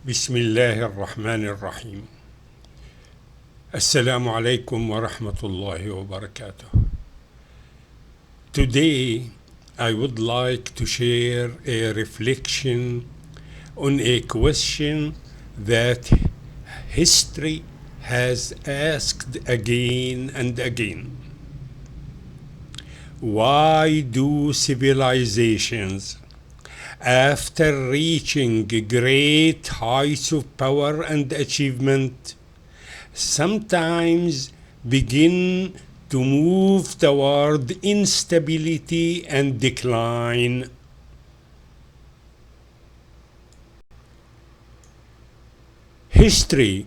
بسم الله الرحمن الرحيم. السلام عليكم ورحمة الله وبركاته. Today I would like to share a reflection on a question that history has asked again and again. Why do civilizations, after reaching great heights of power and achievement, sometimes begin to move toward instability and decline? History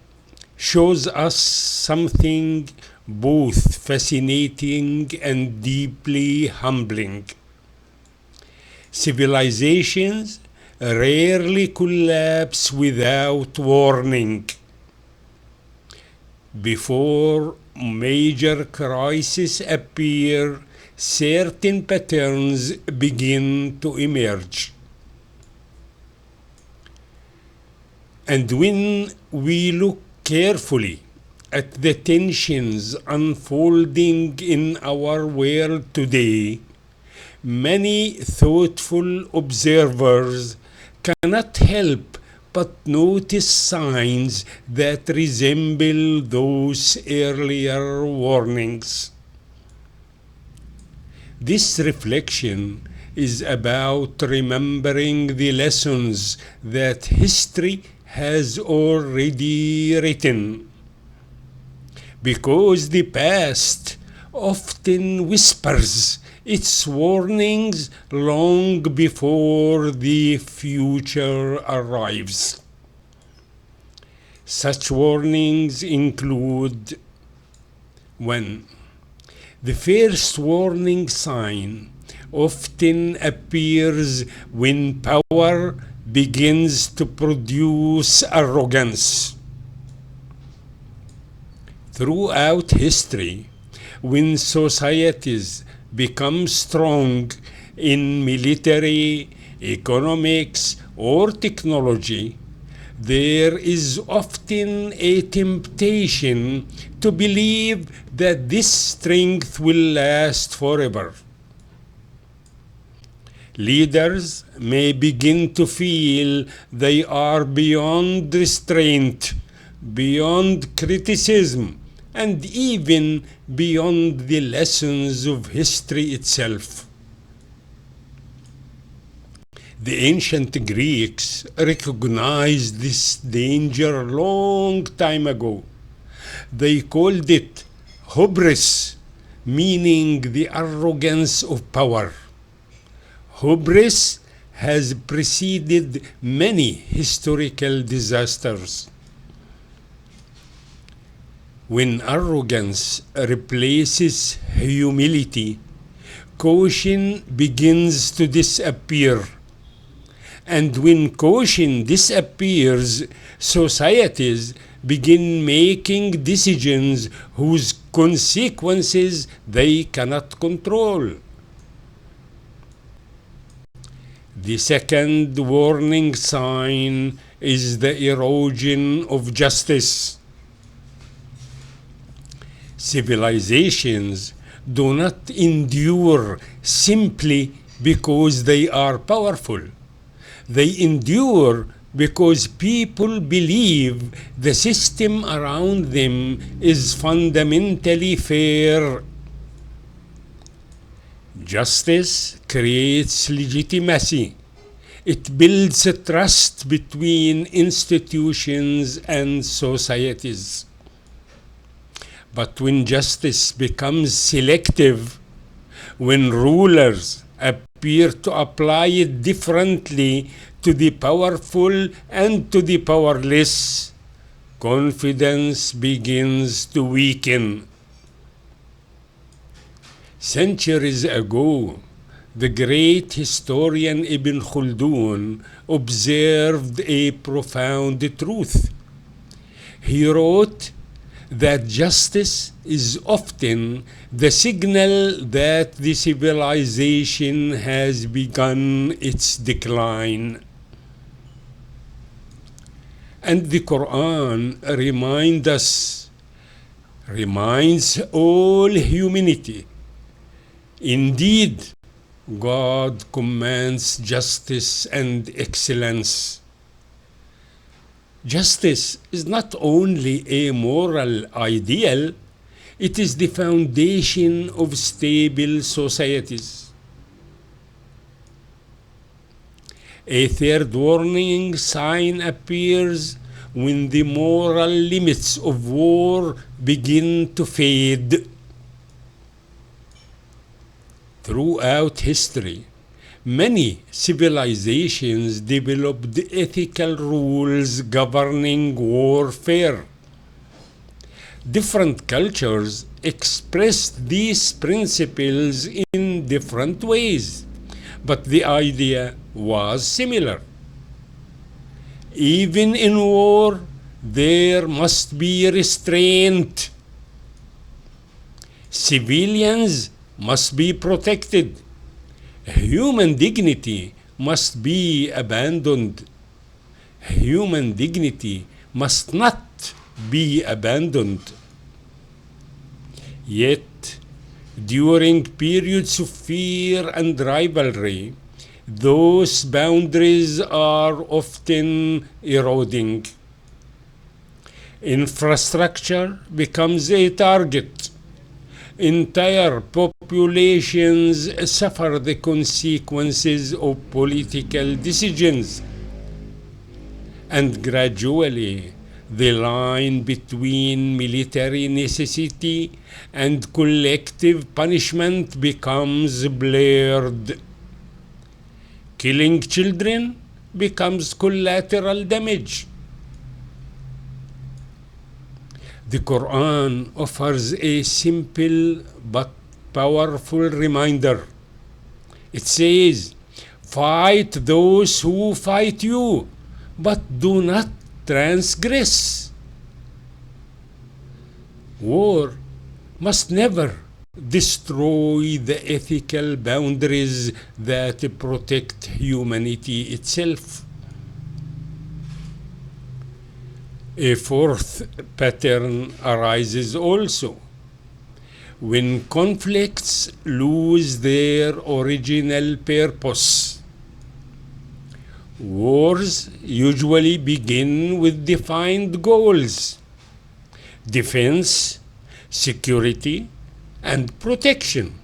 shows us something both fascinating and deeply humbling. Civilizations rarely collapse without warning. Before major crises appear, certain patterns begin to emerge. And when we look carefully at the tensions unfolding in our world today, many thoughtful observers cannot help but notice signs that resemble those earlier warnings. This reflection is about remembering the lessons that history has already written, because the past often whispers its warnings long before the future arrives. Such warnings include: 1. The first warning sign often appears when power begins to produce arrogance. Throughout history, when societies become strong in military, economics, or technology, there is often a temptation to believe that this strength will last forever. Leaders may begin to feel they are beyond restraint, beyond criticism, and even beyond the lessons of history itself. The ancient Greeks recognized this danger long time ago. They called it hubris, meaning the arrogance of power. Hubris has preceded many historical disasters. When arrogance replaces humility, caution begins to disappear. And when caution disappears, societies begin making decisions whose consequences they cannot control. The second warning sign is the erosion of justice. Civilizations do not endure simply because they are powerful. They endure because people believe the system around them is fundamentally fair. Justice creates legitimacy. It builds a trust between institutions and societies. But when justice becomes selective, when rulers appear to apply it differently to the powerful and to the powerless, confidence begins to weaken. Centuries ago, the great historian Ibn Khaldun observed a profound truth. He wrote that justice is often the signal that the civilization has begun its decline. And the Quran reminds all humanity. Indeed, God commands justice and excellence. Justice is not only a moral ideal, it is the foundation of stable societies. A third warning sign appears when the moral limits of war begin to fade. Throughout history, many civilizations developed ethical rules governing warfare. Different cultures expressed these principles in different ways, but the idea was similar. Even in war, there must be restraint. Civilians must be protected. Human dignity must be abandoned. Human dignity must not be abandoned. Yet, during periods of fear and rivalry, those boundaries are often eroding. Infrastructure becomes a target. Entire populations suffer the consequences of political decisions. And gradually, the line between military necessity and collective punishment becomes blurred. Killing children becomes collateral damage. The Quran offers a simple but powerful reminder. It says, "Fight those who fight you, but do not transgress." War must never destroy the ethical boundaries that protect humanity itself. A fourth pattern arises also. When conflicts lose their original purpose. Wars usually begin with defined goals: defense, security, and protection.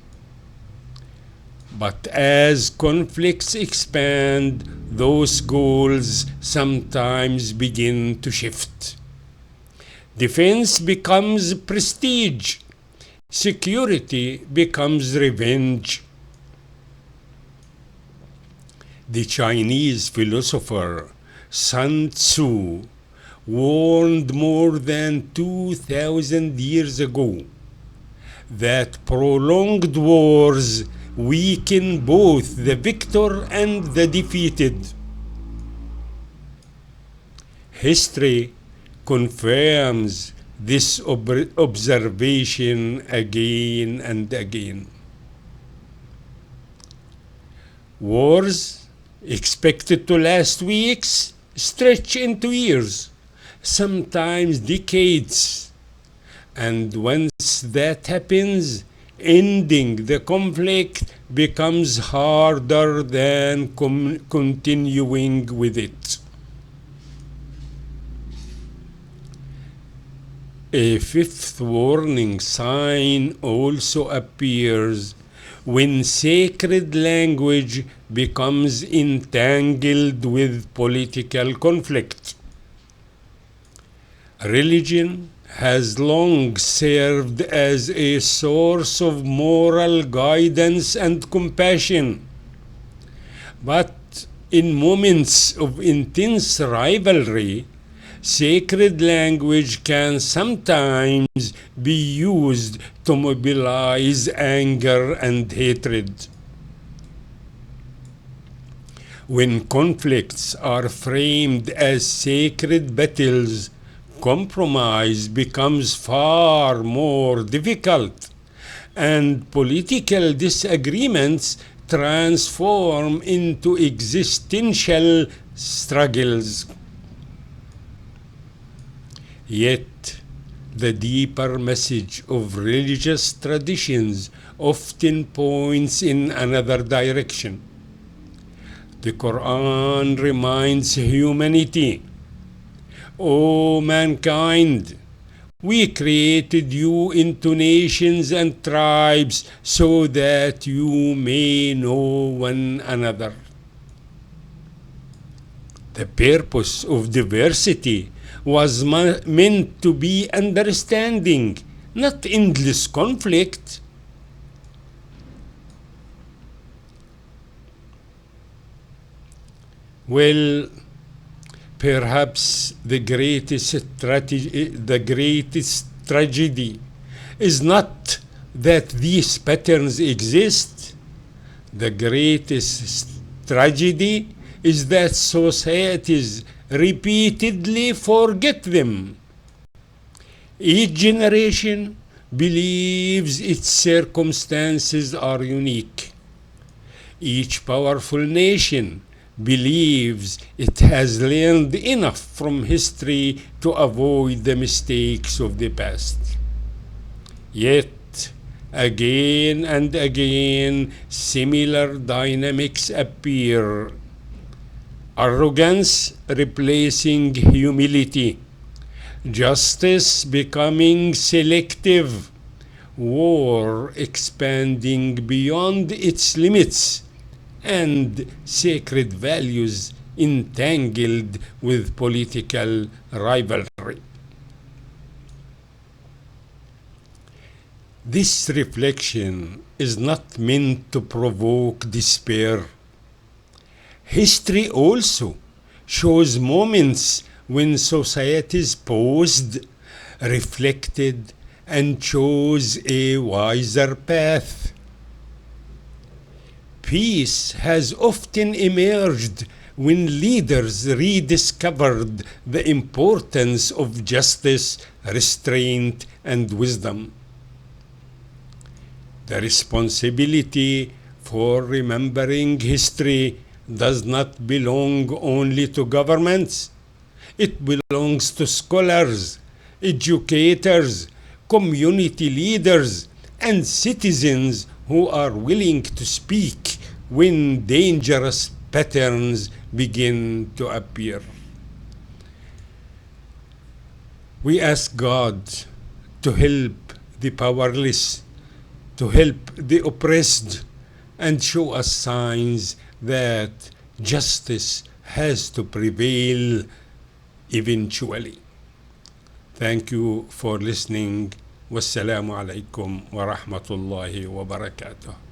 But as conflicts expand, those goals sometimes begin to shift. Defense becomes prestige. Security becomes revenge. The Chinese philosopher Sun Tzu warned more than 2,000 years ago that prolonged wars weaken both the victor and the defeated. History confirms this observation again and again. Wars expected to last weeks stretch into years, sometimes decades. And once that happens, ending the conflict becomes harder than continuing with it. A fifth warning sign also appears when sacred language becomes entangled with political conflict. Religion has long served as a source of moral guidance and compassion. But in moments of intense rivalry, sacred language can sometimes be used to mobilize anger and hatred. When conflicts are framed as sacred battles, compromise becomes far more difficult, and political disagreements transform into existential struggles. Yet, the deeper message of religious traditions often points in another direction. The Quran reminds humanity, "O mankind, we created you into nations and tribes so that you may know one another." The purpose of diversity was meant to be understanding, not endless conflict. Well, perhaps the greatest tragedy is not that these patterns exist. The greatest tragedy is that societies repeatedly forget them. Each generation believes its circumstances are unique. Each powerful nation believes it has learned enough from history to avoid the mistakes of the past. Yet, again and again, similar dynamics appear. Arrogance replacing humility, justice becoming selective, war expanding beyond its limits, and sacred values entangled with political rivalry. This reflection is not meant to provoke despair. History also shows moments when societies paused, reflected, and chose a wiser path. Peace has often emerged when leaders rediscovered the importance of justice, restraint, and wisdom. The responsibility for remembering history does not belong only to governments. It belongs to scholars, educators, community leaders, and citizens who are willing to speak when dangerous patterns begin to appear. We ask God to help the powerless, to help the oppressed, and show us signs that justice has to prevail eventually. Thank you for listening. Wassalamu alaikum wa rahmatullahi wa barakatuh.